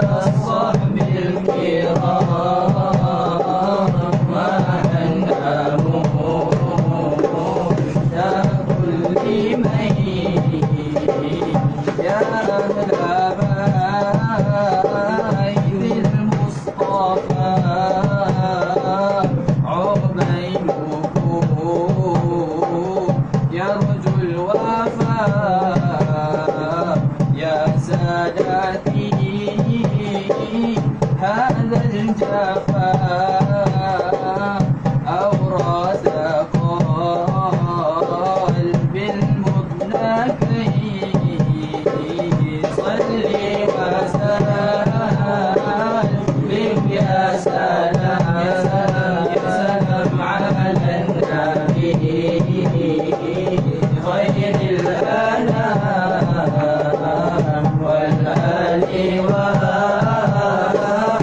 والصحب الكرام وأنهم مشتاق لمن يا أهل بيت المصطفى يرجو الوفاء يا سادتي هذا الجفاء أورث قلب المذنبين صلي وسلم يا سلام يا سلام على النبي خير الأنام والآل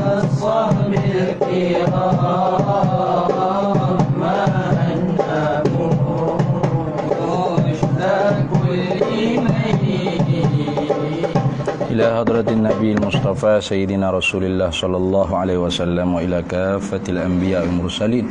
والصحب الكرام ما أنهم مشتاق إلى حضرة النبي المصطفى سيدنا رسول الله صلى الله عليه وسلم وإلى كافة الأنبياء والمرسلين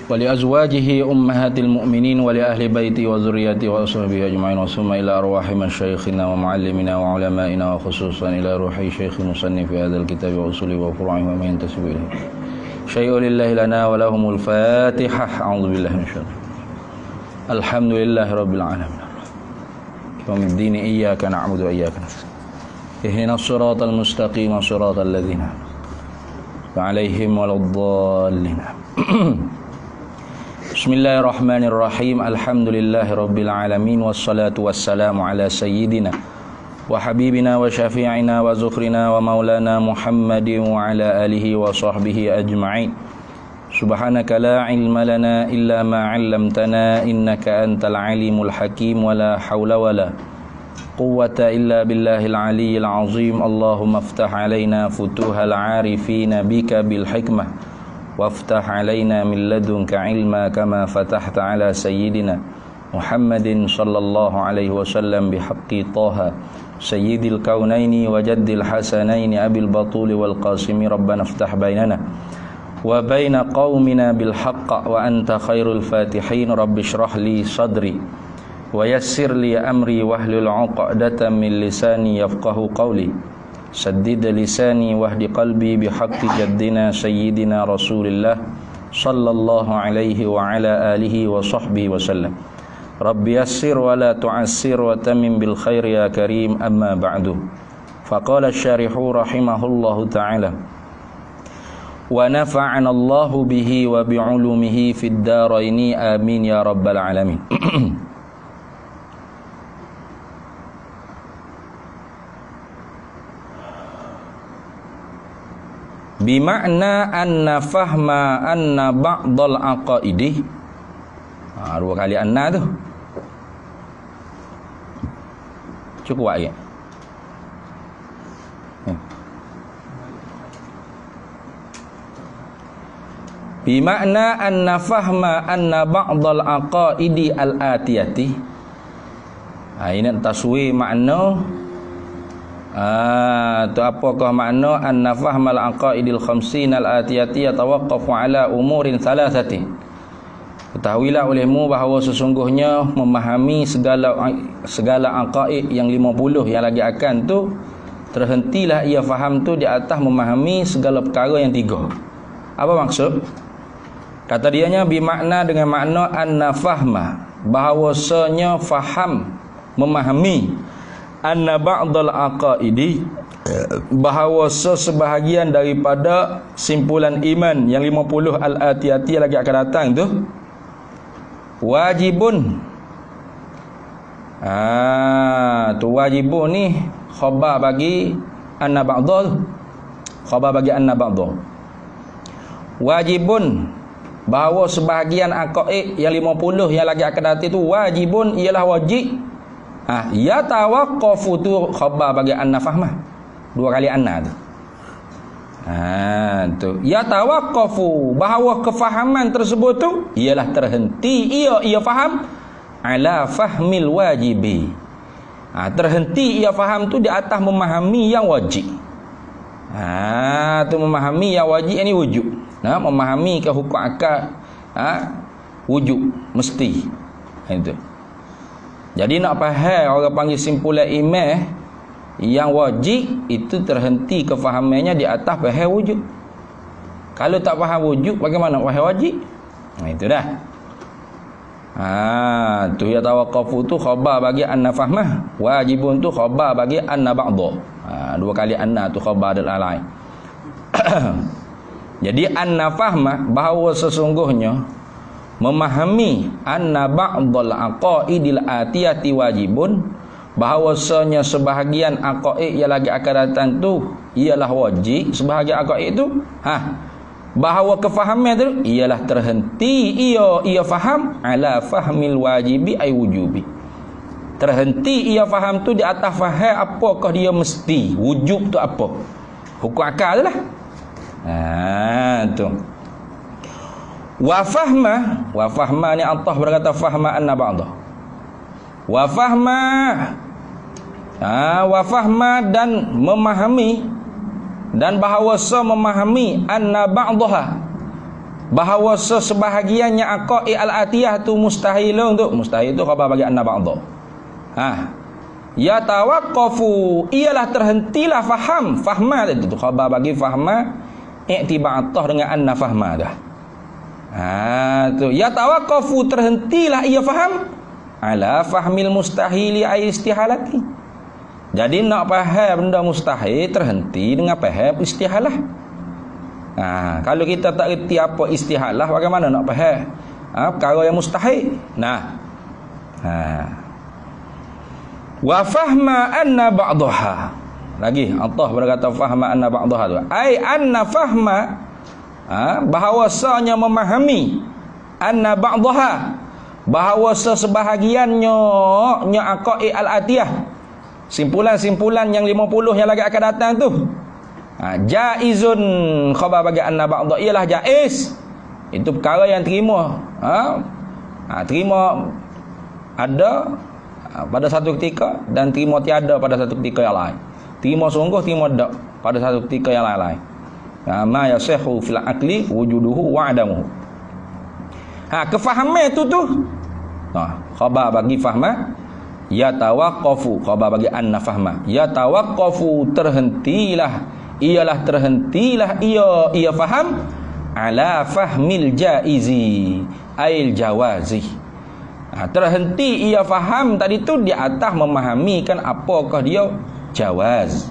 ولأزواجه أمهات المؤمنين ولأهل بيته وذريته وأصحابه أجمعين وثم إلى أرواح مشايخنا ومعلمنا وعلمائنا وخصوصا إلى روح شيخ مصنف هذا الكتاب وأصوله وفروعه وما ينتسب إليه شيء لله لنا ولهم الفاتحة أعوذ بالله من الشيطان الحمد لله رب العالمين يوم الدين إياك نعبد وإياك نستعين اهدنا الصراط المستقيم صراط الذين عليهم ولا الضالين Bismillahirrahmanirrahim. Alhamdulillahi rabbil alamin wassalatu wassalamu ala sayyidina wa habibina wa syafi'ina wa zukhrina wa maulana Muhammadin wa ala alihi wa sahbihi ajma'in. Subhanaka la ilma lana illa ma 'allamtana innaka antal alimul hakim wa la hawla wa la quwwata illa billahil aliyyil azim. Allahumma iftah alaina futuhal 'arifina bika bil hikmah وافتح علينا من لدنك علما كما فتحت على سيدنا محمد صلى الله عليه وسلم بحق طه سيد الكونين وجد الحسنين أبي البطول والقاسم ربنا افتح بيننا وبين قومنا بالحق وأنت خير الفاتحين رب اشرح لي صدري ويسر لي أمري واحلل عقدة من لساني يفقه قولي سدد لساني واهد قلبي بحق جدنا سيدنا رسول الله صلى الله عليه وعلى آله وصحبه وسلم رب يسر ولا تعسر وتمم بالخير يا كريم أما بعد فقال الشارح رحمه الله تعالى ونفعنا الله به وبعلومه في الدارين آمين يا رب العالمين. Bimakna anna fahma anna ba'dal aqaidi. Dua kali anna tu cukup ya. Bimakna anna fahma anna ba'dal aqaidi al-atiyati. Ini taswi makna tu apakah makna anna fahmal aqaidil khamsin al-atiyati yatawaqqafu ala umurin thalathati. Ketahuilah olehmu bahawa sesungguhnya memahami segala aqaid yang 50 yang lagi akan tu terhentilah ia faham tu di atas memahami segala perkara yang 3. Apa maksud? Kata dianya bimakna dengan makna anna fahma bahawasanya faham memahami anna ba'dal aqaidi bahawa sebahagian daripada simpulan iman yang 50 al-atiyati lagi akan datang tu wajibun. Tu wajibun ni khabar bagi anna ba'dal, khabar bagi anna ba'dal. Wajibun bahawa sebahagian aqaid yang 50 yang lagi akan datang tu wajibun ialah wajib. Ya tawaqqafu tu khabar bagi anna fahmah. 2 kali anna tu. Tu ya tawaqqafu bahawa kefahaman tersebut tu ialah terhenti ia faham ala fahmil wajibi Terhenti ia faham tu di atas memahami yang wajib. Tu memahami yang wajib ini wujud. Memahami ke hukum akal wujud mesti. Itu. Jadi nak faham orang panggil simpulan iman yang wajib itu terhenti kefahamannya di atas faham wujud. Kalau tak faham wujud bagaimana faham wajib? Itu dah. Tu ya tawaqqafu tu khabar bagi anna fahmah, wajibun tu khabar bagi anna ba'dha. Dua kali anna tu khabar dan lain. Jadi anna fahmah bahawa sesungguhnya memahami anna ba'dhal aqaidil atiyati wajibun, bahawasanya sebahagian aqaid yang lagi akan datang tu ialah wajib. Sebahagian aqaid tu bahawa kefahaman tu ialah terhenti ia faham ala fahmil wajibi ay wujubi. Terhenti ia faham tu di atas faham apakah dia mesti. Wujub tu apa? Hukum akal lah. Tu. Wa fahma ni Allah berkata fahma anna ba'dha. Wa fahma dan memahami, dan bahawasa memahami anna ba'daha, bahawasa sebahagiannya aqaid al-atiyah tu mustahilun tu. Mustahil tu khabar bagi anna ba'dha. Ya tawaqqafu ialah terhentilah fahma itu khabar bagi fahma i'tibarah dengan anna fahma dah. Tu ya tawaqqafu terhentilah ia faham ala fahmil mustahili ay istihalati. Jadi nak faham benda mustahil terhenti dengan faham istihalah. Kalau kita tak reti apa istihalah, bagaimana nak faham perkara yang mustahil? Wa fahma anna ba'daha. Lagi Allah berkata fahma anna ba'daha tu. Ai anna fahma bahawasanya memahami anna ba'daha, bahawasa sebahagiannya aqaid al-atiyah, simpulan-simpulan yang 50 yang lagi akan datang tu, jaizun khabar bagi anna ba'dha ialah jaiz. Itu perkara yang terima terima ada pada satu ketika dan terima tiada pada satu ketika yang lain. Terima sungguh, terima tak pada satu ketika yang lain. Ma yasihu fil aqli wujuduhu wa adamuhu. Kefahaman tu khabar bagi fahma. Ya tawaqqafu khabar bagi anna fahma. Ya tawaqqafu terhentilah ia faham ala fahmil jaizi ail jawazi. Terhenti ia faham tadi tu di atas memahami kan apakah dia jawaz.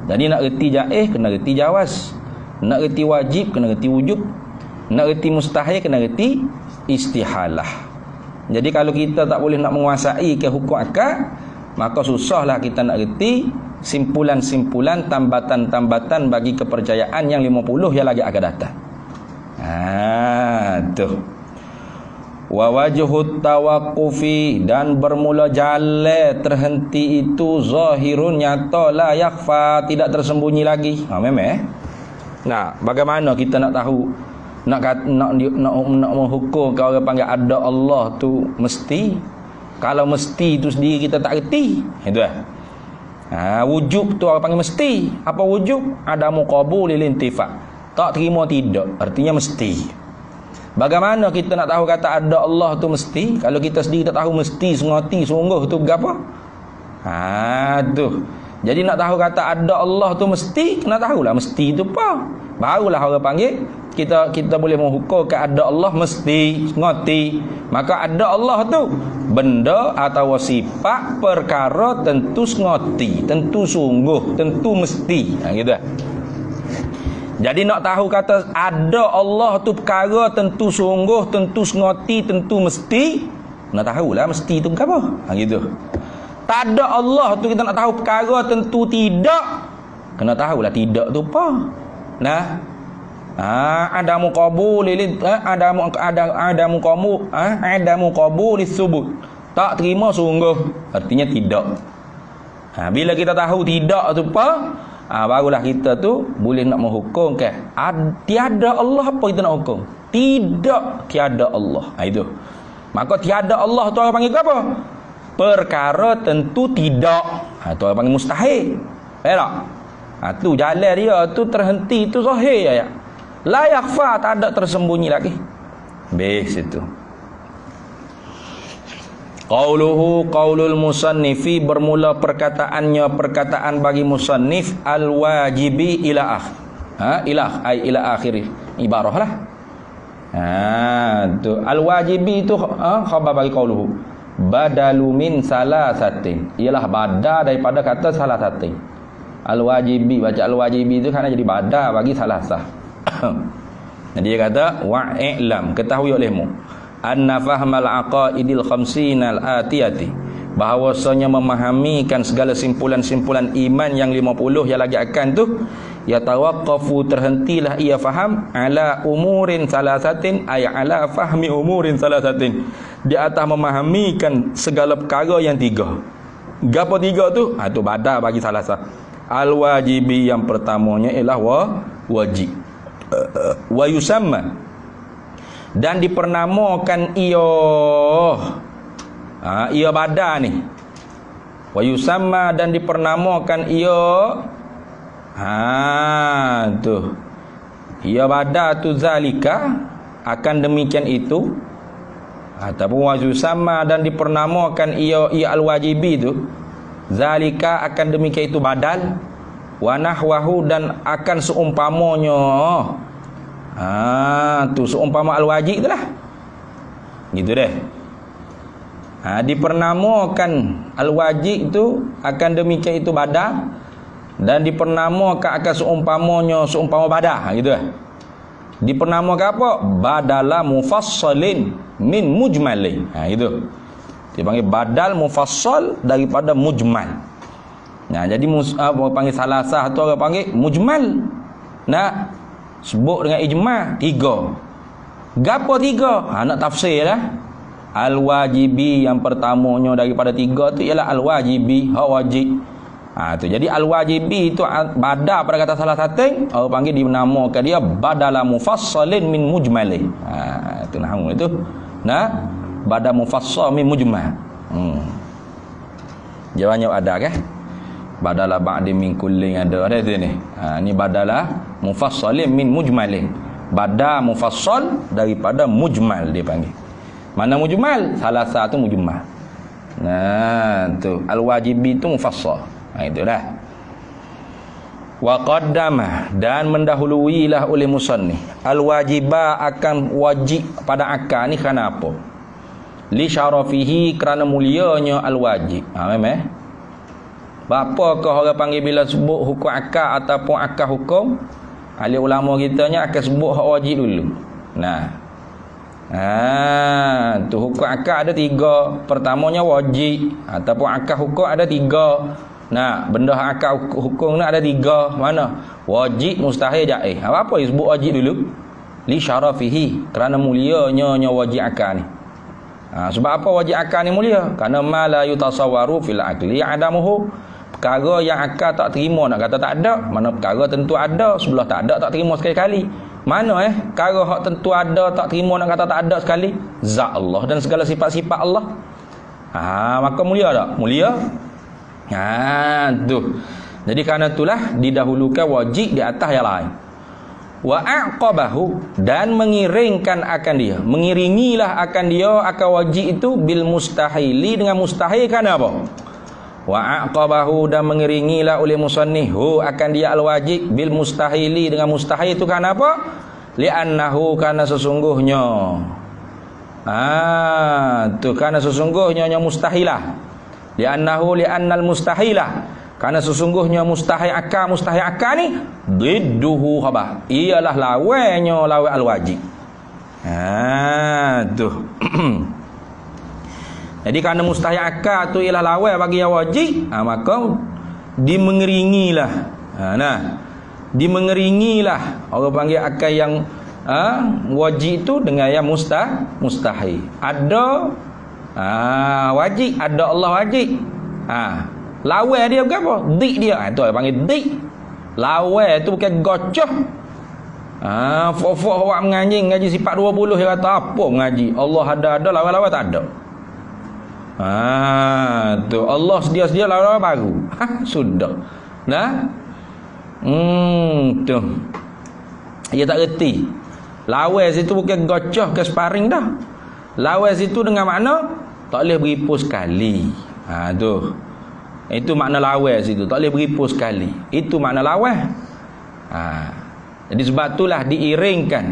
Jadi nak reti jaiz kena reti jawaz, nak reti wajib kena reti wujub, nak reti mustahil kena reti istihalah. Jadi kalau kita tak boleh nak menguasai ke hukum akal, maka susahlah kita nak reti simpulan-simpulan, tambatan-tambatan bagi kepercayaan yang 50 yang lagi akan datang. Tu. Wa wajhut tawaqqufi, dan bermula jalan terhenti itu zahirun nyata la yakhfa, tidak tersembunyi lagi. Memang bagaimana kita nak tahu, nak menghukum kau orang panggil ada Allah tu mesti, kalau mesti tu sendiri kita tak reti. Itu wujub tu orang panggil mesti. Apa wujub? Ada muqabulil intifa, tak terima tidak, artinya mesti. Bagaimana kita nak tahu kata ada Allah tu mesti kalau kita sendiri tak tahu mesti sengoti sungguh tu berapa? Tu. Jadi nak tahu kata ada Allah tu mesti, kena tahulah mesti tu apa. Barulah orang panggil kita boleh menghukum ke ada Allah mesti ngoti. Maka ada Allah tu benda atau sifat perkara tentu ngoti, tentu sungguh, tentu mesti. Gitu. Jadi nak tahu kata ada Allah tu perkara tentu sungguh, tentu ngoti, tentu mesti, nak tahulah mesti tu apa. Gitu. Tak ada Allah tu kita nak tahu perkara tentu tidak, kena tahulah tidak tu apa. Ada muqabulil subut, tak terima sungguh, artinya tidak. Bila kita tahu tidak tu apa, barulah kita tu boleh nak menghukum ke tiada Allah. Apa kita nak hukum? Tidak, tiada Allah. Itu. Maka tiada Allah tu orang panggil apa? perkara tentu tidak. Tu orang panggil mustahil. Faham tak? Tu jalan dia tu terhenti tu zahir ya. La yakhfa, tak ada tersembunyi lagi. Bes itu. Qauluhu qaulul musannifi, bermula perkataannya perkataan bagi musannif al-wajibi ila akhir. Ila akhir ibarah lah. Tu al-wajibi tu khabar bagi qauluhu. Badalu min salasatin, ialah badal daripada kata salasatin. Al-wajibi, baca al-wajibi tu kerana jadi badal bagi salasah. Jadi dia kata wa'lam, ketahui olehmu anna fahmal aqaidil khamsinal atiyati, bahawasanya memahamikan segala simpulan-simpulan iman yang 50 yang lagi akan tu, yatawaqqafu, terhentilah ia faham, ala umurin salasatin, ay ala fahmi umurin salasatin, di atas memahamikan segala perkara yang 3. Gapo 3 tu? Tu badal bagi salasah. Al-wajibi, yang pertamanya ialah wajib. Wa yusamma, dan dipernamakan ia badal ni. Wa yusamma, dan dipernamakan tu ia badal tu zalika, akan demikian itu, ataupun wa yusamma, dan dipernamakan ia al-wajibi tu zalika, akan demikian itu badal, wa nahwahu, dan akan seumpamanya. Tu seumpama al-wajib tu lah. Gitu deh. Dipernamakan al-wajib tu akan demikian itu badal, dan dipernamakan akan seumpama badal. Gitu lah. Dipernamakan apa? Badala mufassalin min mujmalin. Gitu. Dia panggil badal mufassal daripada mujmal. Jadi panggil salasah tu orang panggil mujmal. Sebut dengan ijma' 3. Gapo 3? Nak tafsir lah. Al-wajibi, yang pertamanya daripada 3 tu ialah al-wajibi, wajib. Tu jadi al-wajibi tu badal pada kata salah satu, orang panggil dinamakan dia badala mufassalin min mujmalin. Itu nama itu. Badal mufassal min mujmal. Jawabannya ada kan? Badala ba'di min kullin ada sini. Ni badala mufassalin min mujmalin. Badal mufassal daripada mujmal dia panggil. Mana mujmal? Salah satu mujmal. Tu al-wajibi tu mufassal. Itulah. Wa qaddama, dan mendahuluilah oleh musannif al-wajiba, akan wajib pada akal ni kerana apa? Li syarafihi, kerana mulianya al-wajib. Memang bapakah orang panggil bila sebut hukum akad ataupun akad hukum, ahli ulama kitanya akan sebut hak wajib dulu. Tu hukum akad ada 3. Pertamanya wajib, ataupun akad hukum ada 3. Benda akad hukum ni ada 3. Mana? Wajib, mustahil, jaiz. Apa yang sebut wajib dulu? Li syarafihi, kerana mulianya wajib akad ni. Sebab apa wajib akad ni mulia? Kerana ma la yutasawwaru fil aqli adamuhu, perkara yang akal tak terima nak kata tak ada. Mana perkara tentu ada, sebelah tak ada tak terima sekali-kali. Mana perkara hak tentu ada tak terima nak kata tak ada sekali? Zat Allah dan segala sifat-sifat Allah. Maka mulia tak? Mulia. Tu. Jadi kerana itulah didahulukan wajib di atas yang lain. Wa aqabahu, dan mengiringkan akan dia, mengiringilah akan dia akan wajib itu bil mustahili, dengan mustahil. Kerana apa? Wa aqabahu, dan mengiringilah oleh musannif akan dia al-wajib bil mustahili, dengan mustahil itu kerana apa? Li'annahu, kerana sesungguhnya kerana sesungguhnya mustahilah. Li'annal mustahilah, kerana sesungguhnya mustahil akal ni didduhu khabah, ialah lawannya lawan al-wajib. Tu. Jadi kerana mustahil akal tu ialah lawan bagi yang wajib, maka dimengeringilah. Dimengeringilah orang panggil akal yang wajib tu dengan yang mustahil. Ada wajib, ada Allah wajib. Lawan dia bukan apa? Dik dia. Tu orang panggil dik. Lawan tu bukan gocoh. Fok-fok awak mengaji sifat 20, dia kata apa mengaji? Allah ada, lawan-lawan tak ada. Tu Allah sedia-sedia lawan baru. Sudah. Nah. Tu. Dia tak reti. Lawan situ bukan gocoh ke sparring dah. Lawan situ dengan makna tak boleh beripu sekali. Tu. Itu makna lawan situ. Tak boleh beripu sekali. Itu makna lawan. Jadi sebab itulah diiringkan.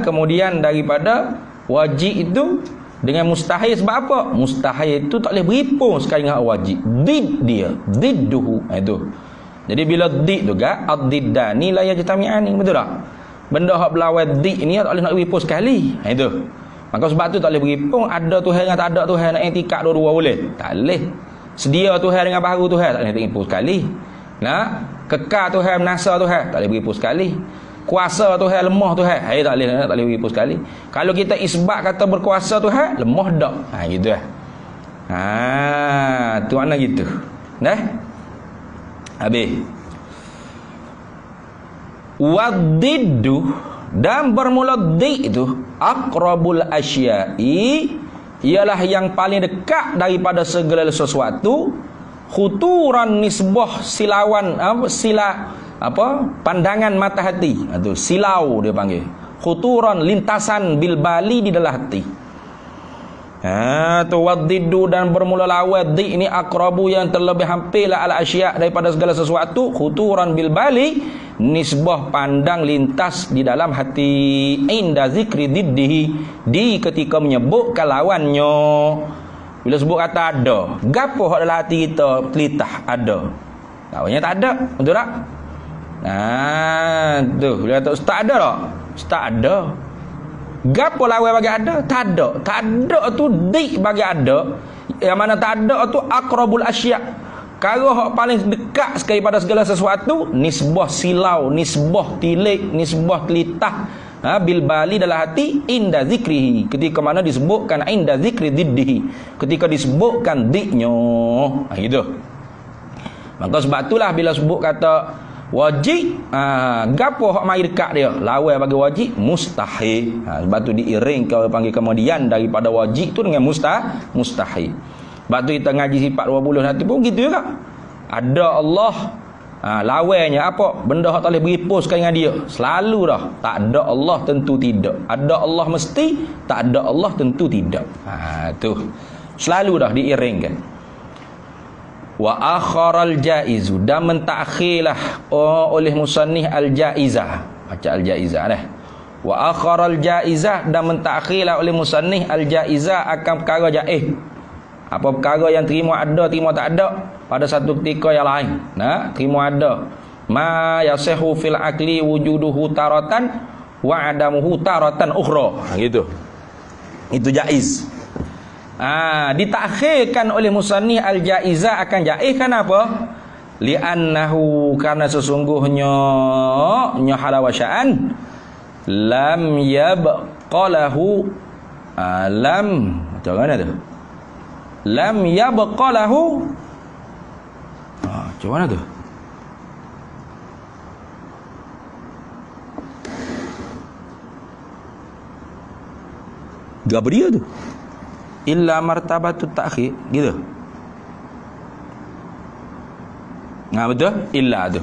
Kemudian daripada wajib itu dengan mustahil. Sebab apa? Mustahil itu tak boleh beripu sekali dengan wajib. Did dia. Didduhu. Itu. Jadi bila did tu kan, ad-diddani la yajtami'ani, betul tak? Benda hak berlawan did ni tak boleh nak beripu sekali. Itu. Maka sebab tu tak boleh beripu, ada Tuhan dengan tak ada Tuhan, nak i'tikad dua-dua boleh? Tak boleh. Sedia Tuhan dengan baharu Tuhan tak boleh beripu sekali. Nah, kekal Tuhan menasa Tuhan tak boleh beripu sekali. Kuasa Tuhan lemah Tuhan, tak boleh beripu sekali. Kalau kita isbat kata berkuasa Tuhan, lemah dak. Gitu tu makna gitu. Dah? Habis. Wadiddu, dan bermula di itu aqrabul asya'i, ialah yang paling dekat daripada segala sesuatu, khuturan nisbah silawan pandangan mata hati. Itu silau dia panggil. Khuturan lintasan bil bali di dalam hati. Tu wadiddu, dan bermula lawan di ini aqrabu, yang terlebih hampirlah al asya' daripada segala sesuatu, khuturan bil bali, nisbah pandang lintas di dalam hati, inda zikri diddihi, di ketika menyebutkan lawannya. Bila sebut kata ada, gapo hak dalam hati kita telitah ada, lawannya tak ada, betul tak? Tu bila kata ustaz ada tak? Ustaz ada. Gapo lawan bagi ada? Tak ada. Tak ada tu dik bagi ada. Yang mana tak ada tu aqrabul asya'. Kalau hak paling dekat sekali pada segala sesuatu, nisbah silau, nisbah tilik, nisbah telitah, bil bali dalam hati, inda zikrihi, ketika mana disebutkan inda zikri diddihi, ketika disebutkan diknya. Gitu. Maka sebab itulah bila sebut kata wajib, gapo hak mai dekat dia? Lawan bagi wajib mustahil. Sebab tu diiring kau panggil kemudian daripada wajib tu dengan mustahil. Sebab tu kita ngaji sifat 20 nanti pun gitu juga. Ada Allah, lawannya apa? Benda hak tak boleh beripu sekali dengan dia. Selalu dah. Tak ada Allah tentu tidak. Ada Allah mesti, tak ada Allah tentu tidak. Tu. Selalu dah diiringkan. Wa akharal jaizu, dan mentakhirlah oleh musannif al-jaizah. Baca al-jaizah dah. Wa akharal jaizah, dan mentakhirlah oleh musannif al-jaizah akan perkara jaiz. Apa perkara yang terima ada, terima tak ada pada satu ketika yang lain. Terima ada. Ma yasihu fil akli wujuduhu taratan wa adamuhu taratan ukhra. Gitu. Itu jaiz. Ditakhirkan oleh musannif al-jaizah akan jaiz. Kenapa? Li'annahu, karena sesungguhnya halawasya'an lam yabqalahu lam, macam mana tu? Lam yabqalahu macam mana tu? Apa dia tu? Illa martabatut ta'khir, gitu. Betul? Illa tu.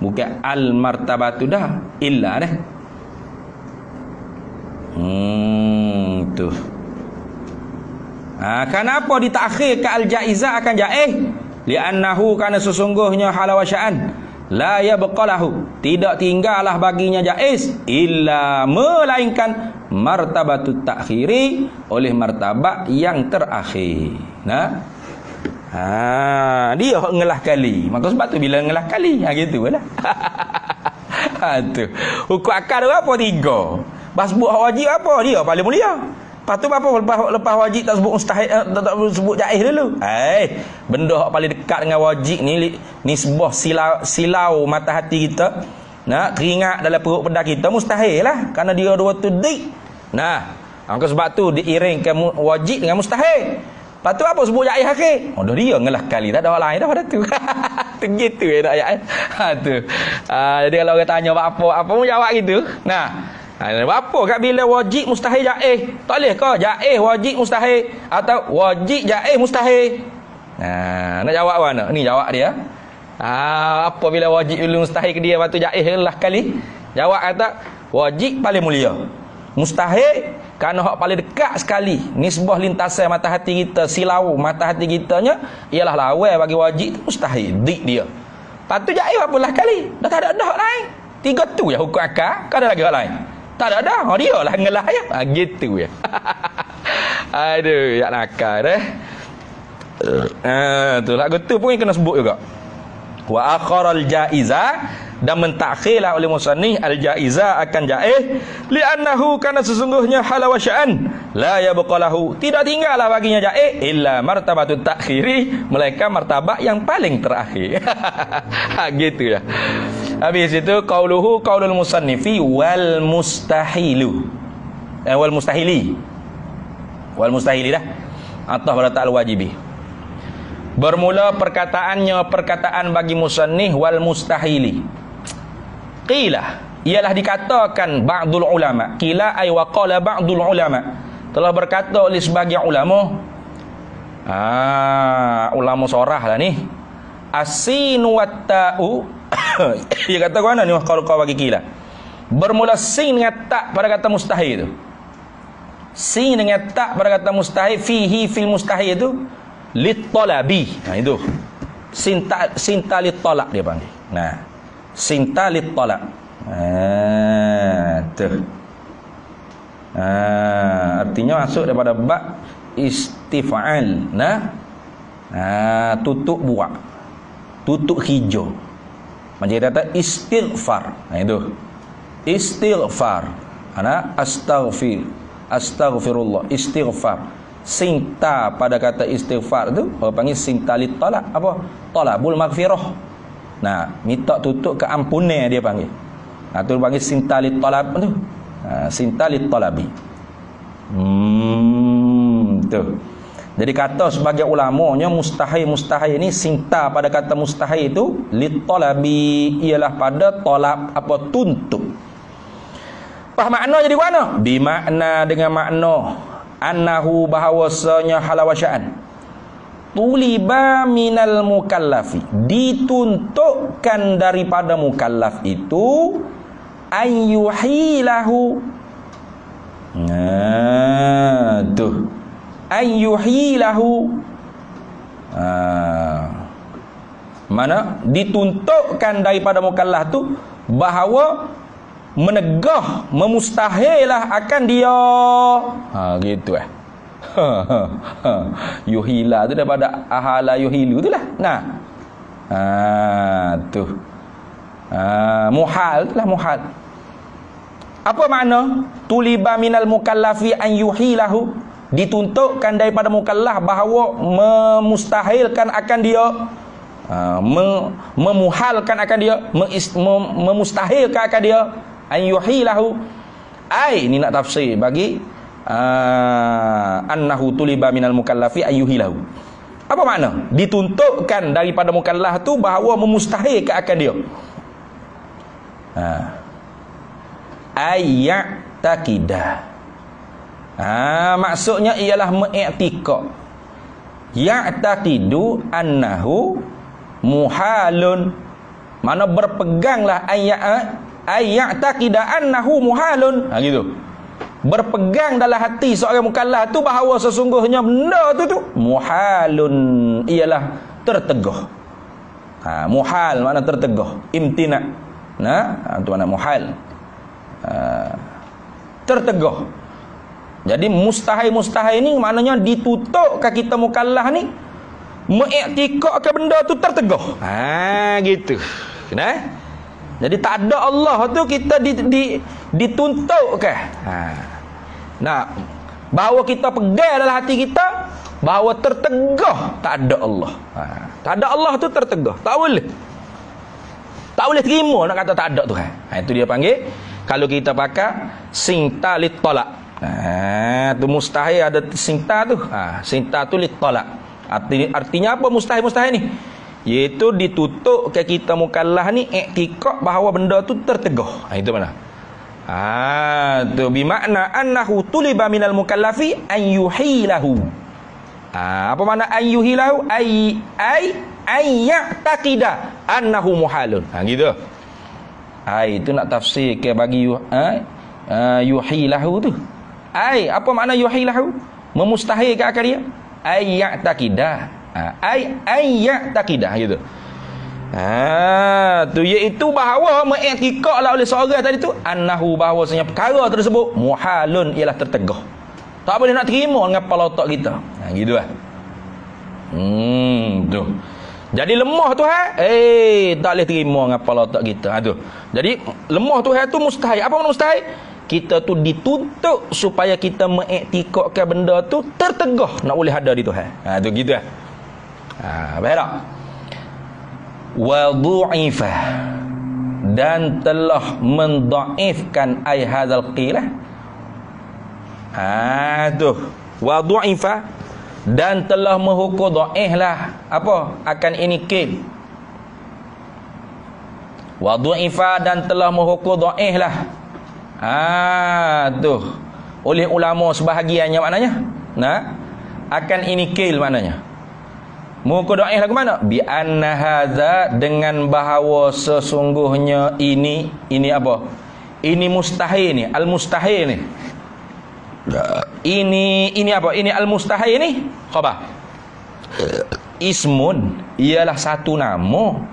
Bukan al martabatu dah, illa dah. Tu. Kenapa ditakhirkan al-jaizah akan jaiz? Li'annahu, karena sesungguhnya halawasya'an la yabqalahu, tidak tinggallah baginya jaiz, illa, melainkan martabatut takhiri, oleh martabat yang terakhir. Dia ngelah kali. Maka sebab tu bila ngelah kali, gitulah. Tu. Hukum akal apa? 3. Bas sebut wajib apa? Dia paling mulia. Lepas tu apa? Lepas wajib tak sebut mustahil, tak sebut jaiz dulu. Benda hak paling dekat dengan wajib ni nisbah silau mata hati kita. Teringat dalam perut benda kita mustahil lah, kerana dia dua tu dik. Maka sebab tu diiringkan wajib dengan mustahil. Lepas tu apa sebut jaiz akhir? Dah dia ngelah kali, tak ada orang lain dah pada tu. Begitu ayat. Tu. Jadi kalau orang tanya apa pun jawab gitu. Apa kat bila wajib mustahil jaiz? Tak boleh ke jaiz wajib mustahil atau wajib jaiz mustahil? Nak jawab mana? Ni jawab dia. Apa bila wajib dulu mustahil ke dia waktu jaiz lah kali? Jawab kata wajib paling mulia. Mustahil kerana hak paling dekat sekali nisbah lintasan mata hati kita, silau mata hati kitanya ialah lawan bagi wajib tu mustahil dik dia. Lepas tu jaiz apalah kali? Dah tak ada dah lain. 3 tu ya hukum akal, kan ada lagi hak lain. Tak ada dah. Dia lah ngelah ya. Gitu ya. Aduh, yak nakal dah. Tu lagu tu pun kena sebut juga. Wa akharal jaiza, dan mentakhirlah oleh musannif al jaiza akan jaiz li'annahu, kana sesungguhnya halawasya'an la yabqalahu, tidak tinggallah baginya jaiz illa martabatut takhiri, melainkan martabat yang paling terakhir. Gitu ya. Habis itu qauluhu qaulul musannifi wal mustahilu. Wal mustahili. Wal mustahili dah. Atau pada ta'al wajibi. Bermula perkataannya perkataan bagi musannif wal mustahili. Qila, ialah dikatakan ba'dul ulama. Qila ay wa qala ba'dul ulama. Telah berkata oleh sebagian ulama. Ulama sorah lah ni. As-sin wat ta'u. Dia kata mana ni kalau kau bagi kila. Bermula sin dengan tak pada kata mustahil tu. Sin dengan tak pada kata mustahil fihi fil mustahil tu lit talabi. Itu. Sinta lit talak dia panggil. Sinta lit talak. Tu. Artinya masuk daripada bab istif'al. Tutup buak. Tutup hijau. Macam dia kata istighfar. Itu. Istighfar. Astaghfirullah. Istighfar. Sinta pada kata istighfar tu orang panggil sinta lit talak. Apa? Talabul maghfirah. Minta tutup keampunan dia panggil. Tu panggil sinta lit talab tu. Sinta lit talabi. Tu. Jadi kata sebagai ulamanya mustahil ni sinta pada kata mustahil itu lit talabi, ialah pada talab apa tuntut. Apa makna jadi mana? Bi makna dengan makna annahu bahawasanya halawasya'an tuliba minal mukallafi, dituntutkan daripada mukallaf itu ayyuhilahu. Tuh ayyuhilahu, mana dituntutkan daripada mukallaf tu bahawa menegah, memustahilah akan dia. Gitu yuhila tu daripada ahala yuhilu tu lah. Tu muhal tu lah, muhal. Apa makna tuliba minal mukallafi an yuhilahu, dituntutkan daripada mukallaf bahawa memustahilkan akan dia, memuhalkan akan dia, memustahilkan akan dia, an yuhilahu. Ni nak tafsir bagi annahu tuliba minal mukallafi an yuhilahu. Apa makna? Dituntutkan daripada mukallaf tu bahawa memustahilkan akan dia. Ayyatakida. Maksudnya ialah mengiktikad. Ya'taqidu annahu muhalun. Mana berpeganglah ya'taqida annahu muhalun. Gitu. Berpegang dalam hati seorang mukallaf tu bahawa sesungguhnya benda tu muhalun, ialah tertegah. Muhal makna tertegah. Imtina. Itu makna muhal. Tertegah. Jadi mustahil ni maknanya ditutup ke kita mukallaf ni mengiktikad ke benda tu tertegah. Gitu. Jadi tak ada Allah tu kita dituntut ke. Bahawa kita pegang dalam hati kita bahawa tertegah tak ada Allah. Tak ada Allah tu tertegah. Tak boleh. Tak boleh terima nak kata tak ada tu. Itu dia panggil kalau kita pakai sinta lit talak. Tu mustahil ada sinta tu. Sinta tu lit talak. Artinya apa mustahil ni? Iaitu ditutup ke kita mukallaf ni iktikad bahawa benda tu tertegah. Itu mana? Tu bimakna annahu tuliba minal mukallafi an yuhilahu. Apa makna an yuhilahu? Ay ya'taqida annahu muhalun. Gitu. Itu nak tafsir ke bagi yuhilahu tu. Apa makna yuhilahu? Memustahilkan akan dia. Ay ya'taqida. Ay ya'taqida gitu. Tu iaitu bahawa mengiktikadlah oleh seorang tadi tu annahu, bahawasanya perkara tersebut muhalun, ialah tertegah. Tak boleh nak terima dengan kepala otak kita. Gitu lah. Tu. Jadi lemah Tuhan, tak boleh terima dengan kepala otak kita. Tu. Jadi lemah Tuhan tu mustahil. Apa makna mustahil? Kita tu dituntut supaya kita mengiktikadkan benda tu tertegah nak boleh ada di Tuhan. Tu gitu lah. Faham tak? Wa du'ifa, dan telah mendaifkan ai hadzal qilah. Tu wa du'ifa, dan telah menghukum dhaif lah apa akan ini qil. Wa du'ifa, dan telah menghukum dhaif lah tu oleh ulama sebahagiannya, maknanya akan ini qil, maknanya muka doa lagu mana? Bi anna hadza, dengan bahawa sesungguhnya ini apa? Ini mustahil ni, al mustahil ni. Ini apa? Ini al mustahil ni khabar. Ismun, ialah satu nama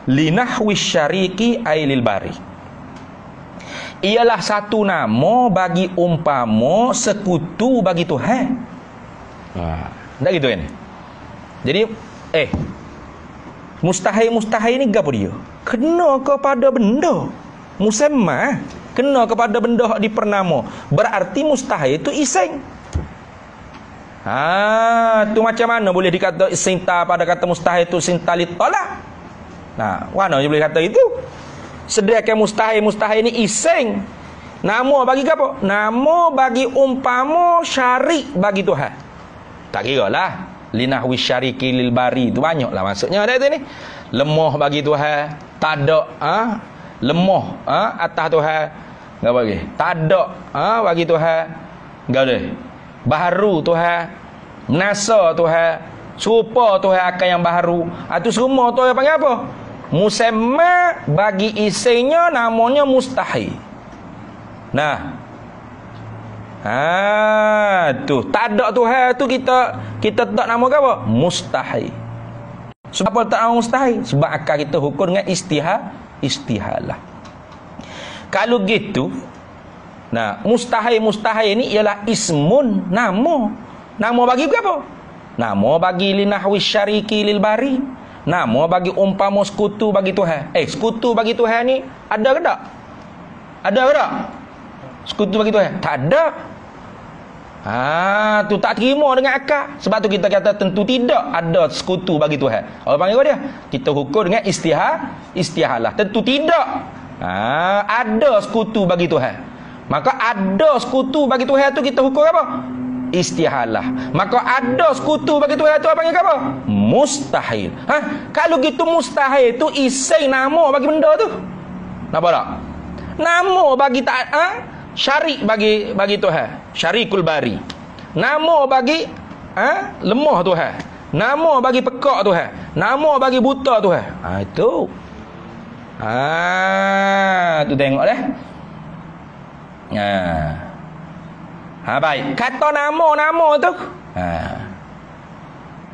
linahwi syariki ailil bari. Ialah satu nama bagi umpama sekutu bagi Tuhan. Tak gitu kan? Jadi mustahil ni gapo dia? Kena kepada benda musamma, kena kepada benda hak dipernama. Berarti mustahil itu iseng. Tu macam mana boleh dikata sinta pada kata mustahil itu sinta litolak? Mana boleh kata itu? Sedangkan mustahil ni iseng. Nama bagi apa? Nama bagi umpama syarik bagi Tuhan. Tak kira lah. Linahwi syariki lil bari, tu banyaklah maksudnya ada tu ni. Lemah bagi Tuhan, tak ada lemah atas Tuhan, enggak bagi. Tak ada bagi Tuhan, enggak ada. Baharu Tuhan, menasa Tuhan, serupa Tuhan akan yang baharu. Tu semua tu yang panggil apa? Musamma, bagi isinya namanya mustahil. Tu tak ada Tuhan tu kita tak nama ke apa? Mustahil. Sebab apa tak nama mustahil? Sebab akal kita hukum dengan istihalah. Kalau gitu, mustahil ni ialah ismun, nama bagi apa? Nama bagi linahwi syariki lil bari, nama bagi umpama sekutu bagi Tuhan. Sekutu bagi Tuhan ni ada ke tak? Ada ke tak? Sekutu bagi Tuhan? Tak ada. Tu tak terima dengan akal. Sebab tu kita kata tentu tidak ada sekutu bagi Tuhan. Orang panggil apa dia? Kita hukum dengan istihalah. Tentu tidak ada sekutu bagi Tuhan. Maka ada sekutu bagi Tuhan tu kita hukum apa? Istihalah. Maka ada sekutu bagi Tuhan tu apa panggil apa? Mustahil. Kalau gitu mustahil tu iseng nama bagi benda tu. Nampak tak? Nama bagi syarik bagi Tuhan, syarikul bari. Nama bagi lemah Tuhan, nama bagi pekak Tuhan, nama bagi buta Tuhan. Itu tu tengok dah. Baik, kata nama tu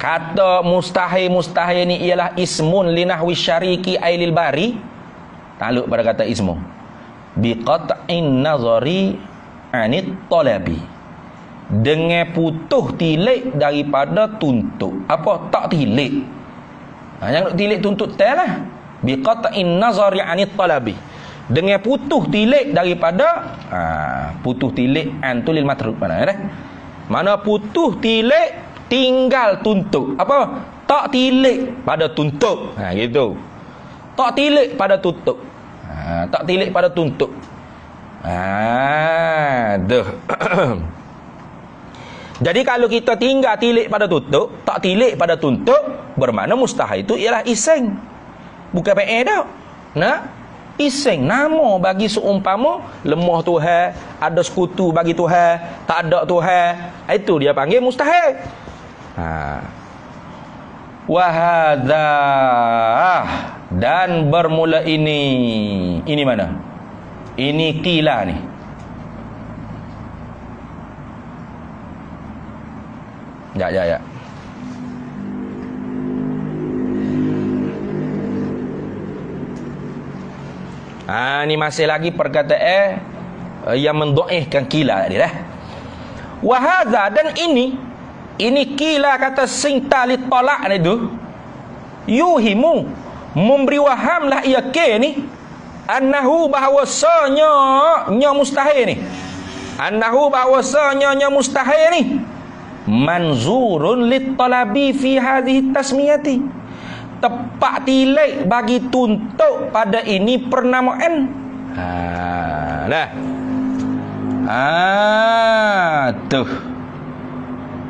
kata mustahil ni ialah ismun linahwi syariki ailil bari, takluk pada kata ismu biqat'in nazari anit talabi, dengan putus tilik daripada tuntut. Apa tak tilik? Yang tilik tuntut lah. Biqat'in nazari anit talabi, dengan putus tilik daripada putus tilik antulil matruk, mana putus tilik tinggal tuntut. Apa? Tak tilik pada tuntut. Gitu. Tak tilik pada tuntut. Tak tilik pada tuntut. Jadi kalau kita tinggal tilik pada tuntut, tak tilik pada tuntut, bermakna mustahil itu ialah iseng. Bukan PE dah. Iseng nama bagi seumpama lemah Tuhan, ada sekutu bagi Tuhan, tak ada Tuhan, itu dia panggil mustahil. Wahadha, dan bermula ini mana? Ini qila ni. Ya. Ni masih lagi perkataan yang mendoihkan qila tadi dah. Wa hadza, dan ini qila kata sing tali tolak ni tu yuhimu, memberi wahamlah ia ke ni annahu bahawasanya nya mustahil ni, annahu bahawasanya nya mustahil ni manzurun lit talabi fi hadhihi tasmiyati, tepat tilik bagi tuntut pada ini pernamaan. Tuh.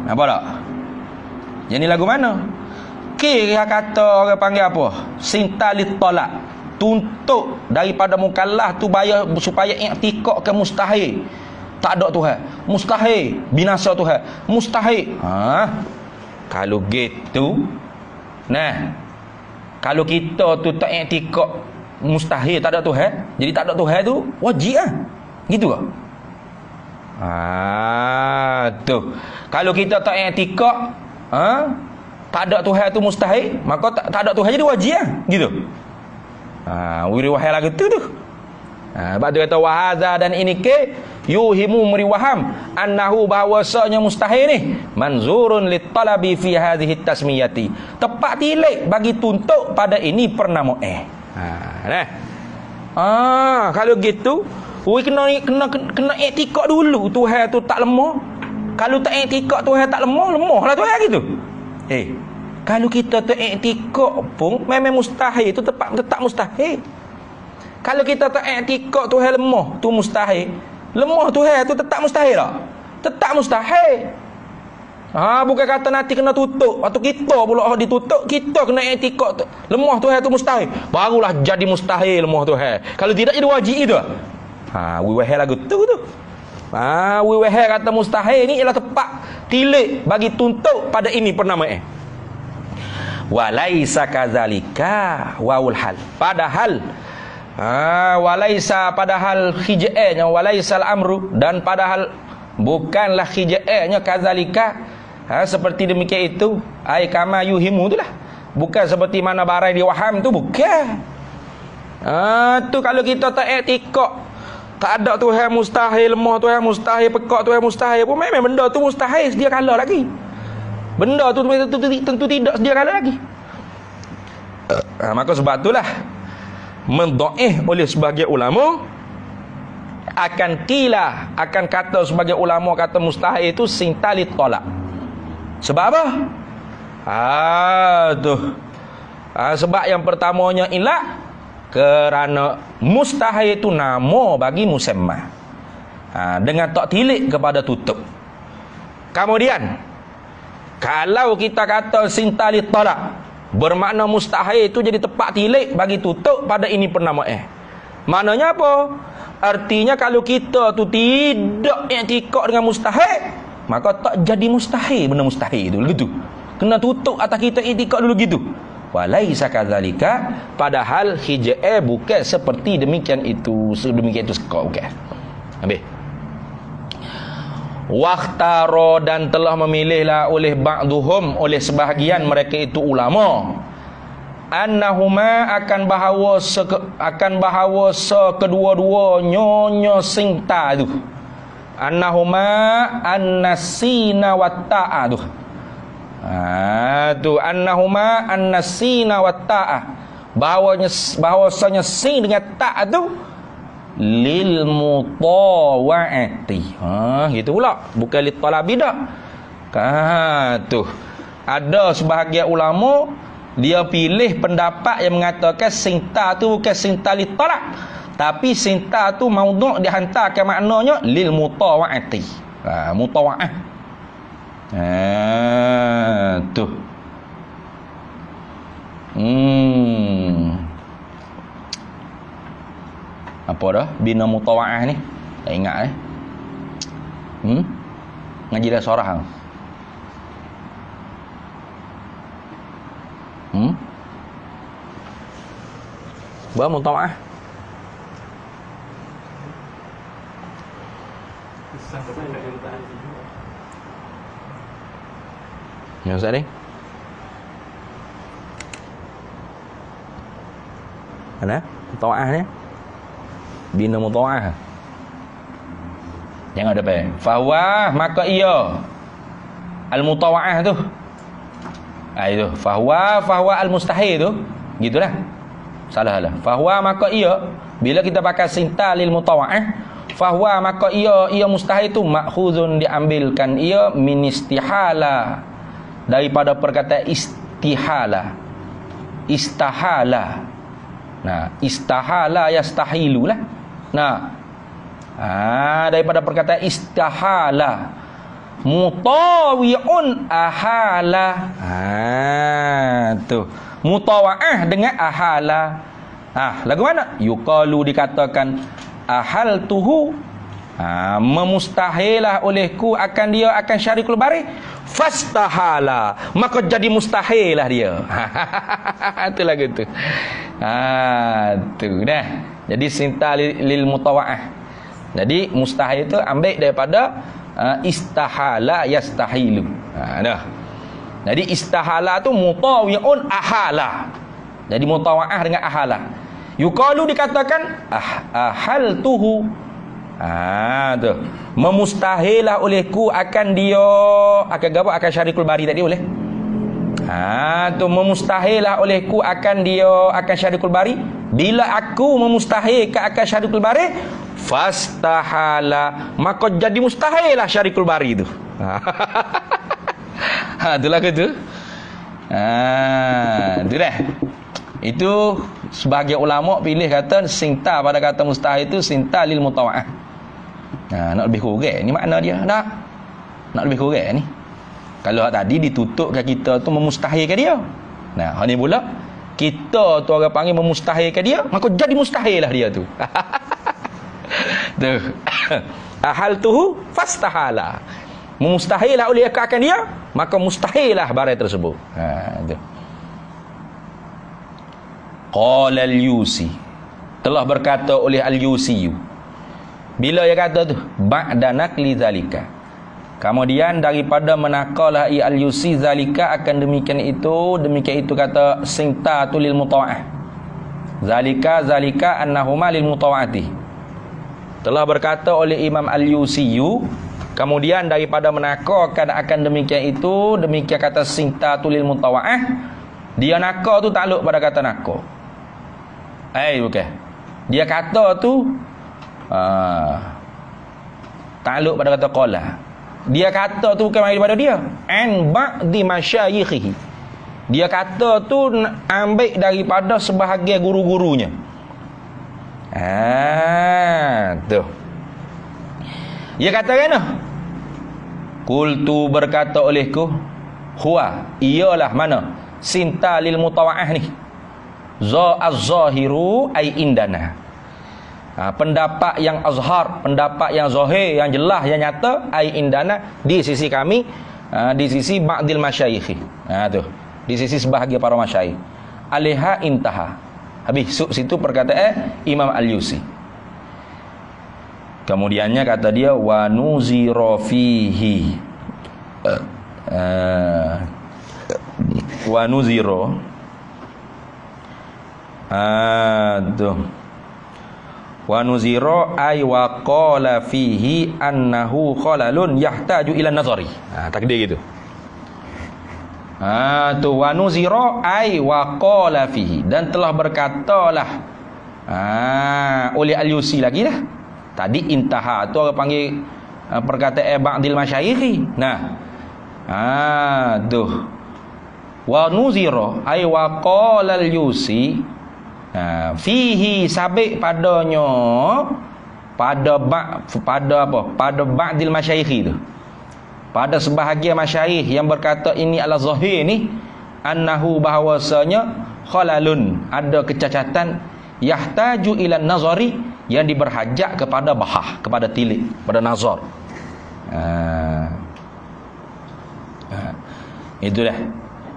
Nampak tak? Yang ni lagu mana? Kira kata orang panggil apa? Sintalit tolak. Tuntut daripada mukallaf tu bayar supaya i'tikad ke mustahil. Tak ada Tuhan. Mustahil binasa Tuhan. Mustahil. Kalau gitu, kalau kita tu tak i'tikad mustahil, tak ada Tuhan, jadi tak ada Tuhan tu wajib lah. Gitu ke? Tuh. Kalau kita tak i'tikad tak ada Tuhan tu mustahil, maka tak ada Tuhan jadi wajib lah. Gitu. Wiri wahai lagu tu. Sebab dia kata wahadha, dan ini ke yuhimu meriwaham annahu bahawasanya mustahil ni manzurun lit talabi fi hadhihi tasmiyati, tepat tilik bagi tuntut pada ini pernamaan. Kalau gitu kena i'tikad dulu Tuhan tu tak lemah. Kalau tak i'tikad Tuhan tak lemahlah Tuhan gitu. Kalau kita tak i'tikad pun memang mustahil tu tetap mustahil. Kalau kita tak i'tikad Tuhan lemah tu mustahil, lemah Tuhan tu tetap mustahil tak? Tetap mustahil. Bukan kata nanti kena tutup, atau kita pula ditutup, kita kena i'tikad lemah Tuhan tu mustahil, barulah jadi mustahil lemah Tuhan. Kalau tidak jadi wajib itu. Wihai lagu tu. Wihai kata mustahil ni ialah tepat tilik bagi tuntut pada ini pernamaan. Walaisa kadzalika waul hal, padahal walaisa, padahal khija'nya walaisal amru, dan padahal bukanlah khija'nya kadzalika, seperti demikian itu, ai kama yuhimu itulah, bukan seperti mana barang diwaham tu, bukan. Tu kalau kita tak i'tikad tak ada Tuhan mustahil, lemah Tuhan mustahil, pekak Tuhan mustahil pun memang benda tu mustahil sedia kala lagi. Benda tu tentu tidak sedia kala lagi. Maka sebab itulah mendoih oleh sebagai ulama akan kata sebagai ulama kata mustahil itu sintalit tolak. Sebab apa? Sebab yang pertamanya ialah kerana mustahil itu nama bagi musamma, dengan tak tilik kepada tutup. Kemudian kalau kita kata sintalit tolak, bermakna mustahil itu jadi tepat tilik bagi tutup pada ini pernamaan. Maknanya apa? Artinya kalau kita tu tidak i'tikad dengan mustahil, maka tak jadi mustahil benda mustahil itu. Begitu. Kena tutup atas kita i'tikad dulu gitu. Walaisa kadzalika, padahal hija'ah bukan seperti demikian itu. Sedemikian itu sekau bukan. Habis. Waqtaro, dan telah memilihlah oleh ba'duhum, oleh sebahagian mereka itu ulama, annahuma akan bahawa kedua-duanya singta tu, annahuma annasina watta'a tu. Annahuma annasina watta'a, bahawasanya sin dengan ta' tu lil mutawa'ati. Gitu pula, bukan li talabi dah. Tu ada sebahagian ulama dia pilih pendapat yang mengatakan sinta tu bukan sinta li talab, tapi sinta tu maudhu' dihantarkan maknanya lil mutawa'ati. Mutawa'ah. Tu. Apa dah? Bina mutawa'ah ni. Tak ingat Ngaji dah sorah. Berapa mutawa'ah? Ya Ustaz ni. Mana? Mutawa'ah ni. Bina mutawa'ah. Jangan ada apa. Fahuwa maka ia al-mutawa'ah tu. Itu fahuwa al-mustahil tu. Gitulah. Salah. Fahuwa maka ia, bila kita pakai sinta lil mutawa'ah, fahuwa maka ia mustahil tu makhuzun, diambilkan ia min istihala, daripada perkataan istihala. Nah, istahala yastahilu lah. Nah, daripada perkataan istahala. Mutawi'un ahala. Tu. Mutawa'ah dengan ahala. Lagu mana? Yuqalu, dikatakan ahaltuhu, memustahilah olehku akan dia akan syarikul bari, fastahala, maka jadi mustahilah dia. Itu lagu tu. Tu dah. Jadi sinta lil mutawa'ah. Jadi mustahil itu ambil daripada istahala yastahilu. Dah. Jadi istahala tu mutawi'un ahala. Jadi mutawa'ah dengan ahala. Yuqalu, dikatakan ahaltuhu. Tu. Memustahilah olehku akan dia akan apa? Akan syarikul bari tadi boleh? Tu memustahilah olehku akan dia akan syarikul bari. Bila aku memustahilkan akan syarikul bari, fastahala, maka jadi mustahilah syarikul bari tu. Itulah ke tu. Itu dah. Itu sebagai ulama pilih kata sinta pada kata mustahil itu sinta lil mutawa'ah. Nak lebih kurang ni makna dia. Nak lebih kurang ni. Kalau tadi ditutupkan kita tu memustahilkan dia. Nah, ni pula kita tu orang panggil memustahilkan dia, maka jadi mustahil lah dia tu. Tu. Ahaltuhu fastahala. Memustahilah oleh akan dia, maka mustahilah barang tersebut. Tu. Qala al-Yusi, telah berkata oleh al-Yusi, bila dia kata tu ba'da naqli zalika, kemudian daripada menakalah al-Yusi zalika akan demikian itu kata sinta tu lil mutawa'ah, zalika annahuma lil mutawa'ati. Telah berkata oleh Imam al-Yusi, kemudian daripada menakarkan akan demikian itu, demikian kata sinta tu lil mutawa'ah, dia nakar tu takluk pada kata nakar. Bukan. Dia kata tu takluk pada kata qala. Dia kata tu bukan mari daripada dia. An ba'di masyayikhi. Dia kata tu ambil daripada sebahagian guru-gurunya. Tu. Dia kata kena. Qultu, berkata olehku, huwa, ialah mana? Sinta lil mutawa'ah ni. Az-zahiru ay indana. Pendapat yang azhar, pendapat yang zahir, yang jelas, yang nyata, ay indana, di sisi kami, di sisi ba'dil masyayikh. Tu. Di sisi sebahagian para masyayikh. Alaiha intaha. Habis situ perkataan Imam al-Yusi. Kemudiannya kata dia wa nuzira fihi. Wa nuzira. Wa nuzira ay wa qala fihi annahu khalalun yahtaju ila nazari. Takdir gitu. Tu wa nuzira ay wa qala fihi, dan telah berkatalah oleh al-Yusi lagi dah. Tadi intaha tu orang panggil perkataan ba'dil masyayikh. Tu wa nuzira ay wa qala al-Yusi fihi, sabik padanya, pada ba'dil masyayikh tu, pada sebahagian masyayikh yang berkata ini adalah zahir ni, annahu, bahawasanya khalalun, ada kecacatan, yahtaju ila nazari, yang diberhajat kepada bahah, kepada tilik, pada nazar. Itu dah.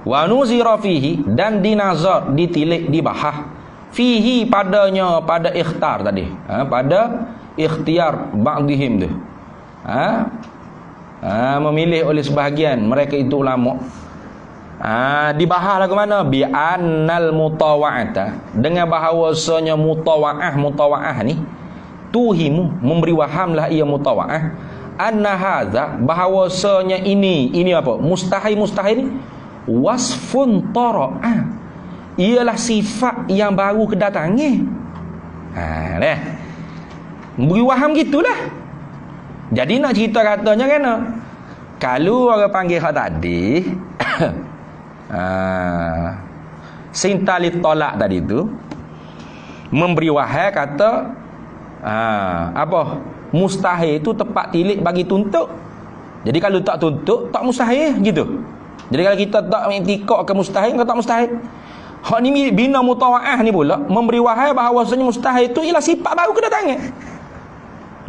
Wa nuzira fihi, dan dinazar, ditilik, dibahah, fihi padanya, pada ikhtar tadi, pada ikhtiar ba'dihim tu, memilih oleh sebahagian mereka itu ulama. Dibahas lah ke mana? Bi annal mutawa'ata, dengan bahawasanya mutawa'ah ni tuhimu, memberi wahamlah ia mutawa'ah, anna hadza, bahawasanya ini apa? Mustahil ni wasfun tara'a, ialah sifat yang baru kedatangnya. Dah. Beri waham gitulah. Jadi nak cerita katanya kan, kalau orang panggil hak tadi sintalit tolak tadi tu, memberi wahai kata apa? Mustahil itu tepat tilik bagi tuntut. Jadi kalau tak tuntut, tak mustahil gitu. Jadi kalau kita tak iktikad ke mustahil, kau tak mustahil. Hak ni bina mutawa'ah ni pula memberi wahai bahawasanya mustahil itu ialah sifat baru kedatangan.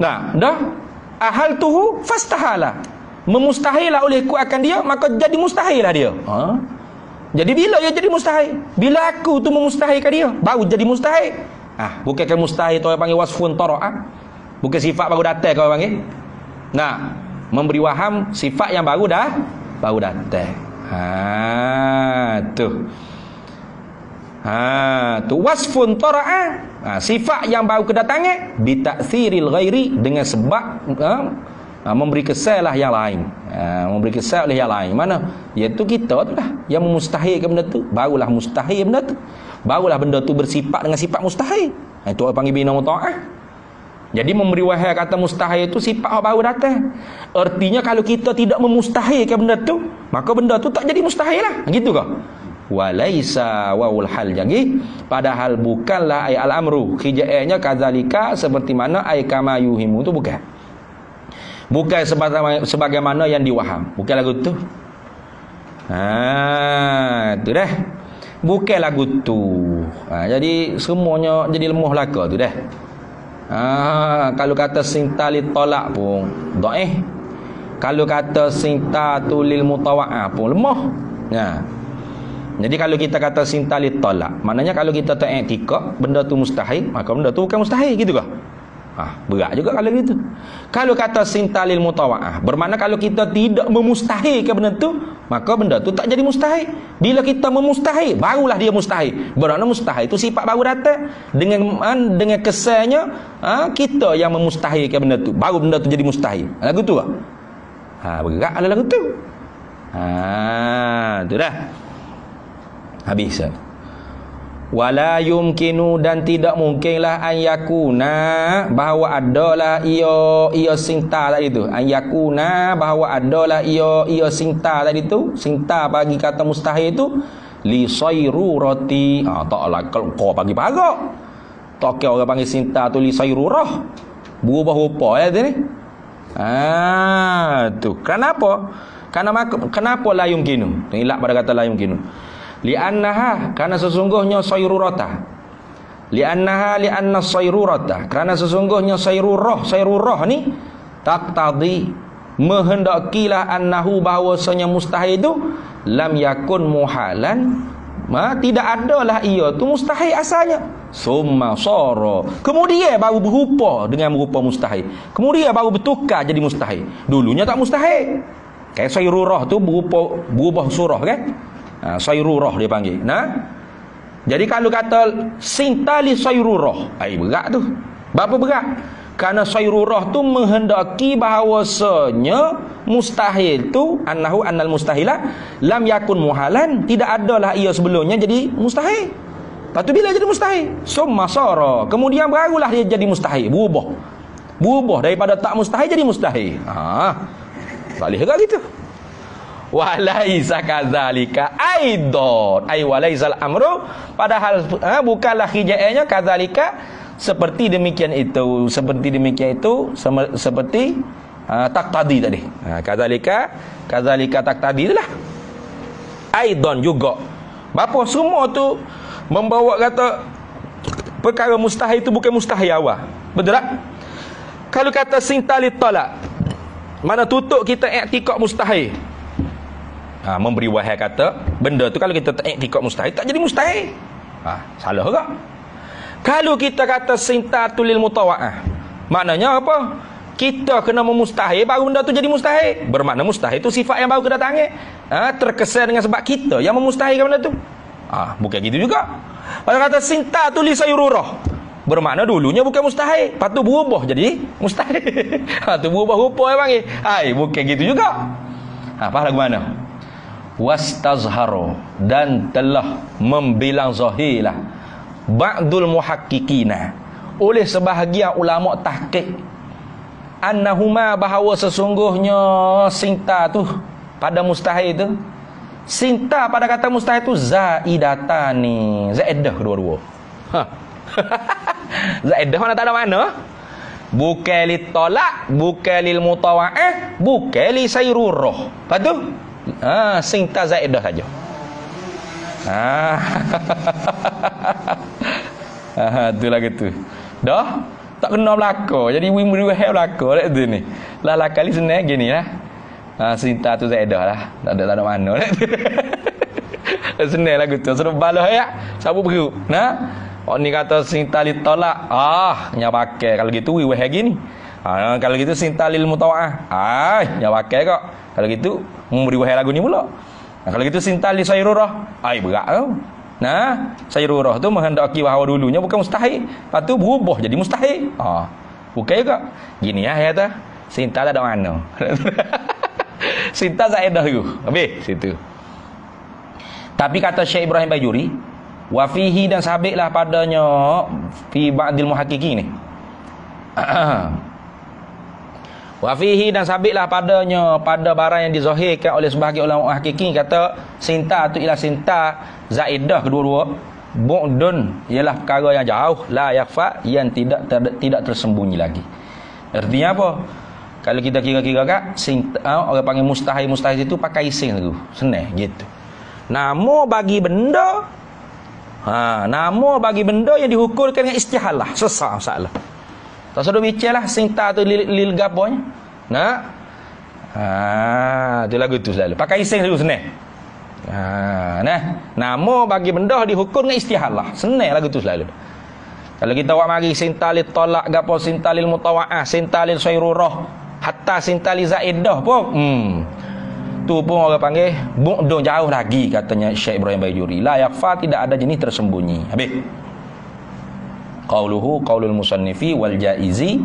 Nah, dah ahal tuhu fastahala, memustahilah olehku akan dia, maka jadi mustahilah dia. Jadi bila dia jadi mustahil? Bila aku tu memustahilkan dia, baru jadi mustahil. Bukan mustahil tu orang panggil wasfun tara'ah, bukan sifat baru datang kau panggil. Nah, memberi waham sifat yang baru datang. Tu wasfun tara'ah, sifat yang baru kedatangan bi ta'thiril ghairi, dengan sebab memberi kesan lah yang lain. Memberi kesan oleh yang lain. Mana? Iaitu kita tu lah yang memustahilkan benda tu. Barulah mustahil benda tu. Barulah benda tu bersifat dengan sifat mustahil. Itu orang panggil bina muta'ah. Jadi memberi wahai kata mustahil itu sifat yang baru datang. Artinya kalau kita tidak memustahilkan benda tu, maka benda tu tak jadi mustahil lah. Gitu ke? Walaisa waul hal, jadi padahal bukanlah ay al-amru, khijaannya kadzalika, seperti mana ay kama yuhimu tu bukan. Bukan sebagaimana yang diwaham. Bukan lagu tu. Tu dah. Bukan lagu tu. Jadi semuanya jadi lemah laka tu dah. Kalau kata sinta li tolak pun dhaif. Kalau kata sinta tu lil mutawa'ah pun lemah. Jadi kalau kita kata sinta li tolak, maknanya kalau kita tak i'tikad benda tu mustahil, maka benda tu bukan mustahil, gitu ke? Berat juga kalau gitu. Kalau kata sinta lil mutawa'ah, bermakna kalau kita tidak memustahilkan benda tu, maka benda tu tak jadi mustahil. Bila kita memustahil, barulah dia mustahil. Bermakna mustahil itu sifat baru datang, dengan kesannya kita yang memustahilkan benda tu, baru benda tu jadi mustahil. Lagu tu berat ada lagu tu. Tu dah. Habis. Wala yumkinu, dan tidak mungkinlah an yakuna, bahawa adalah ia sinta tadi tu. An yakuna, bahawa adalah ia sinta tadi tu. Sinta bagi kata mustahil itu li sayrurati. Taklah kau bagi parak. Tak kira orang panggil sinta tu li sayrurah, berubah rupa tu ni. Tu kenapa? Kenapa la yumkinu? Ilak pada kata la yumkinu. Li'annaha, karena sesungguhnya sayrurata. Li'anna sayrurata, karena sesungguhnya sayrurah ni taqtadi, menghendakilah annahu, bahawasanya mustahil itu lam yakun muhalan, tidak adalah ia tu mustahil asalnya. Summa sara, kemudian baru berupa dengan berupa mustahil. Kemudian baru bertukar jadi mustahil. Dulunya tak mustahil. Kayak sayrurah tu berubah surah kan? Sayrurah dia panggil. Jadi kalau kata sintali sayrurah, berat tu. Berapa berat? Karena sayrurah tu menghendaki bahawasanya mustahil tu, annahu annal mustahila lam yakun muhalan, tidak adalah ia sebelumnya jadi mustahil. Lepas tu bila jadi mustahil, summa sara, kemudian barulah dia jadi mustahil, berubah daripada tak mustahil jadi mustahil. Boleh ke gitu? Walaisa kadzalika aidon, walaisal amru, padahal bukanlah hijaannya kadzalika, seperti demikian itu, seperti taqtadi tadi. Kadzalika taqtadi itulah. Aidon juga. Bapa semua tu membawa kata perkara mustahil itu bukan mustahil awal. Betul tak? Kalau kata sintalit talak, mana tutup kita i'tikad mustahil. Memberi wahai kata benda tu kalau kita tak i'tikad mustahil, tak jadi mustahil. Salah ke? Kalau kita kata sintatul lil mutawa'ah, maknanya apa? Kita kena memustahil baru benda tu jadi mustahil. Bermakna mustahil tu sifat yang baru kedatangan. Terkesan dengan sebab kita yang memustahilkan benda tu. Bukan gitu juga. Kalau kata sintatul li sayrurah, bermakna dulunya bukan mustahil, lepas tu berubah jadi mustahil. Tu berubah rupa yang panggil. Bukan gitu juga. Faham lagu mana? Wastazharu, dan telah membilang zahirlah ba'dul muhakkikina, oleh sebahagian ulama tahqiq, annahuma, bahawa sesungguhnya sinta tu pada mustahil tu, sinta pada kata mustahil tu zaidatani, zaidah kedua-dua. Zaidah mana tak ada mana? Bukan li tolak, bukan lil mutawa'ah, bukan li sayrurah. Lepas tu sinta zaidah saja. Itulah gitu. Dah tak kena belaka. Jadi memberi wahai belaka dak tu ni. Lah kali senang gini lah. Sinta tu zaidah lah. Tak ada mana dak tu. Senang lagu tu. Suruh balah ya. Sabu beruk. Ni kata sinta li tolak. Nya pakai kalau gitu wahai gini. Kalau gitu sinta lil mutawa'ah. Nya pakai kok. Kalau gitu memberi wahai lagu ni pula. Kalau gitu sinta li sayrurah. Berat tau. Sayrurah tu menghendaki bahawa dulunya bukan mustahil, lepas tu berubah jadi mustahil. Bukan juga. Gini ya kata, sinta tak ada mana. Sinta zaidah tu. Habis situ. Tapi kata Syekh Ibrahim Bajuri, wa fihi, dan sabitlah padanya fi ba'dil muhaqqiqin ni. Wa fihi, dan sabitlah padanya pada barang yang dizahirkan oleh sebahagian ulama hakikin, kata sinta tu ialah sinta zaidah kedua-dua, bu'dun ialah perkara yang jauh, la yakhfa, yang tidak tersembunyi lagi. Artinya apa? Kalau kita kira-kira kat sinta, orang panggil mustahil itu pakai ising tu, senang gitu. Nama bagi benda yang dihukurkan dengan istihalah, sesat masalah. Tak sudah bicarlah sinta tu lil gaponya. Tu lagu tu selalu. Pakai ising dulu senang. Nama bagi benda dihukum dengan istihalah. Senang lagu tu selalu. Kalau kita buat mari sinta lil talak gapo, sinta lil mutawa'ah, sinta lil sayrurah, hatta sinta li zaidah pun. Tu pun orang panggil bu'dun, jauh lagi, katanya Syekh Ibrahim Bajuri. La yakhfa, tidak ada jenis tersembunyi. Habis. Qauluhu qaulul musannifi wal jaizi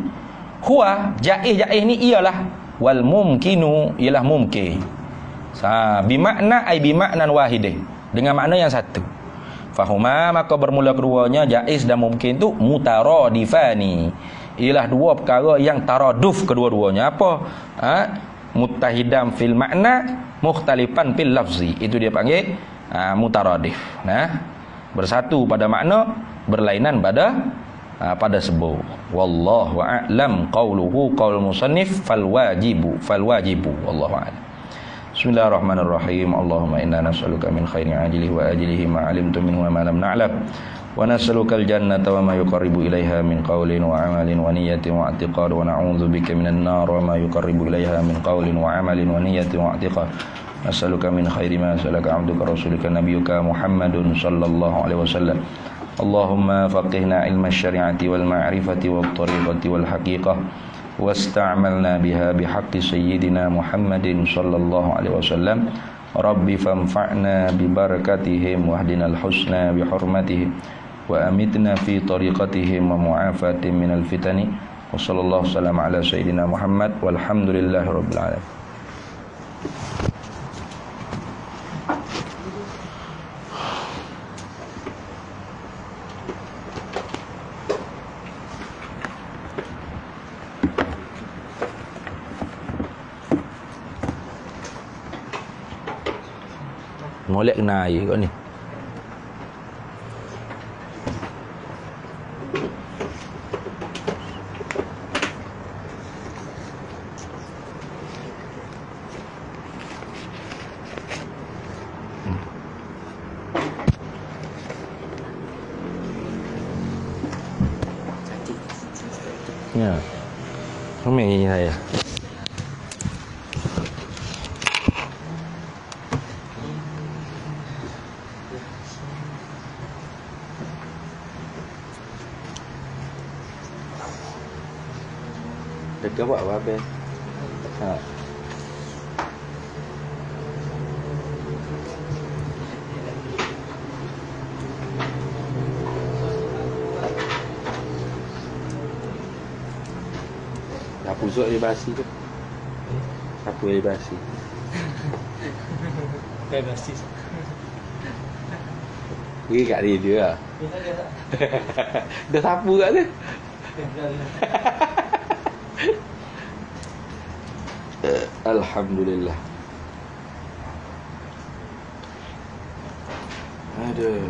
huwa, jaiz ni ialah, wal mumkinu ialah mumkin. Bimakna ai bimaknan wahidin, dengan makna yang satu. Fahuma, maka bermula keduanya jaiz dan mumkin tu mutaradifani, ialah dua perkara yang taraduf kedua-duanya. Apa? Muttahidam fil makna, mukhtalifan fil lafzi. Itu dia panggil mutaradif. Bersatu pada makna, berlainan pada sebut. Wallahu a'lam. Qauluhu qaulul musannif fal wajibu wallahu a'lam. Bismillahirrahmanirrahim. Allahumma inna nas'aluka min khairi ajilihi wa ajilihi ma 'alimtu minhu wa ma lam na'lam, wa nas'aluka al-jannata wa ma yuqarribu ilaiha min qawlin wa 'amalin wa niyyatin wa i'tiqad, wa na'udzu bika minan nar wa ma yuqarribu ilaiha min qawlin wa 'amalin wa niyyatin wa i'tiqad. Nas'aluka min khairi ma salaka 'abduka rasulika nabiyyuka Muhammadun sallallahu alaihi wasallam. Allahumma faqihna ilma syari'ati wal ma'rifati wat tariqati wal haqiqah, wasta'malna biha bihaqqi sayyidina Muhammadin sallallahu alaihi wasallam. Rabbi fanfa'na bi barakatihim wahdinal husna bi hurmatihim wa amitna fi tariqatihim wa mu'afatin minal fitani. Wa sallallahu wasallam ala sayyidina Muhammad walhamdulillahi rabbil alamin. Molek kena air kau ni. Ya. Ramai saya. Dekat buat apa? Ha. Apa usut dia basi tu? Apa dia basi? Bebas. Pergi kat dia je lah. Dah sapu kat dia. Alhamdulillah. Aduh,